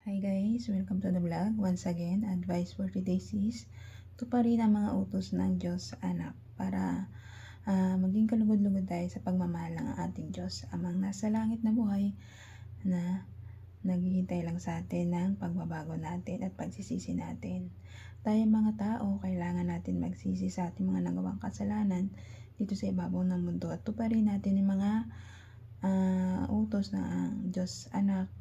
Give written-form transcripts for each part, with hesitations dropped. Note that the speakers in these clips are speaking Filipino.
Hi guys, welcome to the vlog. Once again, advice for today's is tuparin ang mga utos ng Diyos sa anak para maging kalugod-lugod tayo sa pagmamahal ng ating Diyos, amang nasa langit na buhay na naghihintay lang sa atin ng pagbabago natin at pagsisisi natin. Tayo mga tao, kailangan natin magsisi sa ating mga nagawang kasalanan dito sa ibabaw ng mundo at tuparin natin yung mga utos ng Diyos anak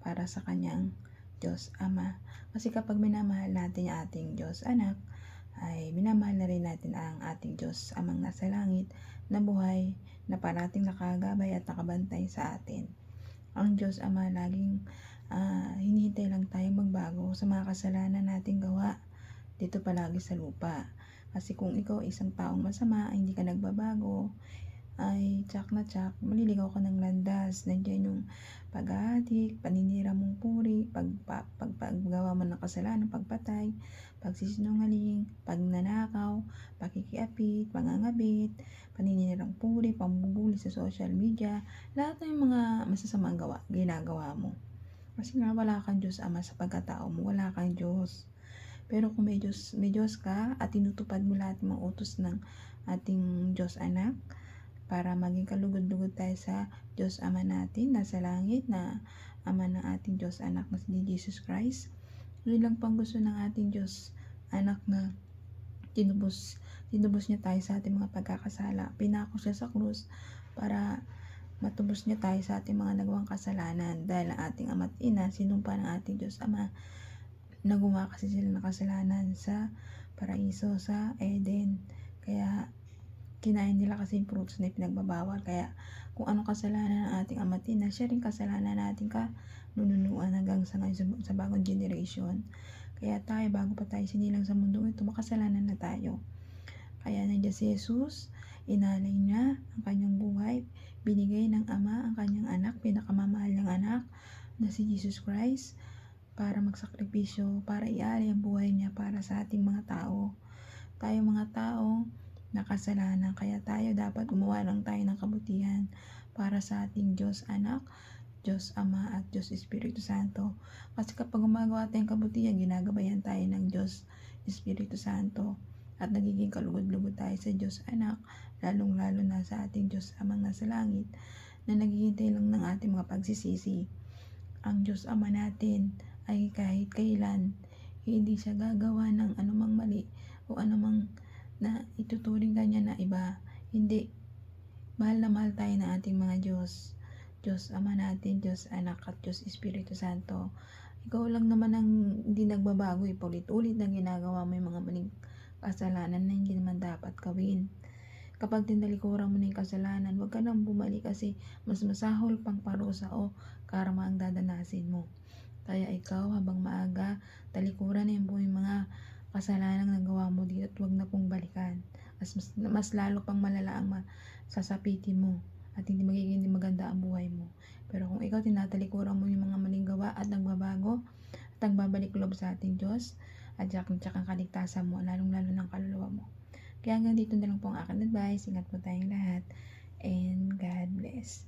para sa kanyang Diyos Ama. Kasi kapag minamahal natin yung ating Diyos Anak, ay minamahal na rin natin ang ating Diyos Amang nasa langit na buhay na parating nakagabay at nakabantay sa atin. Ang Diyos Ama laging hinihintay lang tayong magbago sa mga kasalanan nating gawa dito palagi sa lupa. Kasi kung ikaw isang taong masama, hindi ka nagbabago, ay tsak na tsak, maliligaw ka ng landas. Nandiyan yung pag-aadik, paninira mong puri, paggawa mo ng kasalanan, pagpatay, pagsisinungaling, pagnanakaw, pakikiapit, pangangabit, paninirang puri, pambubuli sa social media, lahat ng mga masasamang gawa, ginagawa mo. Kasi nga wala kang Diyos Ama sa pagkatao mo, wala kang Diyos. Pero kung may Diyos ka at tinutupad mo lahat ng mga utos ng ating Diyos Anak, para maging kalugod-lugod tayo sa Diyos Ama natin nasa langit na Ama ng ating Diyos Anak na si Jesus Christ. Yun lang pang gusto ng ating Diyos Anak na tinubos niya tayo sa ating mga pagkakasala. Pinako siya sa krus para matubos niya tayo sa ating mga nagawang kasalanan dahil ang ating ama't ina sinumpa ng ating Diyos Ama na gumawa kasi sila ng kasalanan sa paraiso sa Eden. Kaya kinain nila kasi yung fruits na pinagbabawal. Kaya kung anong kasalanan ng ating ama't ina, siya rin kasalanan natin nununuan hanggang sa ngayon sa bagong generation. Kaya tayo, bago pa tayo sinilang sa mundo ito, makasalanan na tayo. Kaya nandiyan si Jesus, inalay niya ang kanyang buhay, binigay ng Ama ang kanyang anak, pinakamamahal ng anak na si Jesus Christ, para magsakripisyo, para ialay ang buhay niya para sa ating mga tao. Tayo mga tao, nakasalanan, kaya tayo dapat gumawa lang tayo ng kabutihan para sa ating Diyos Anak, Diyos Ama at Diyos Espiritu Santo. Kasi kapag gumagawa tayong kabutihan, ginagabayan tayo ng Diyos Espiritu Santo at nagiging kalugod-lugod tayo sa Diyos Anak, lalong-lalo na sa ating Diyos Amang nasa langit na naghihintay lang ng ating mga pagsisisi. Ang Diyos Ama natin ay kahit kailan hindi siya gagawa ng anumang mali o anumang na ituturing kanya na iba. Hindi. Mahal na mahal tayo ng ating mga Diyos. Diyos Ama natin, Diyos Anak at Diyos Espiritu Santo. Ikaw lang naman ang hindi nagbabago. Paulit-ulit na ginagawa mo yung mga maling kasalanan na hindi naman dapat gawin. Kapag tinalikuran mo na yung kasalanan, huwag ka nang bumalik kasi mas masahol pang parusa o karma ang dadanasin mo. Kaya ikaw habang maaga, talikuran na yung buong mga kasalanang nagawa mo dito at huwag na pong balikan. Mas lalo pang malala ang masasapitin mo at hindi magiging maganda ang buhay mo. Pero kung ikaw tinatalikuran mo yung mga maling gawa at nagbabago at nagbabalik loob sa ating Diyos at tsaka ang kaligtasan mo, lalong-lalo ng kaluluwa mo. Kaya hanggang dito na lang po ang aking advice. Ingat po tayong lahat and God bless.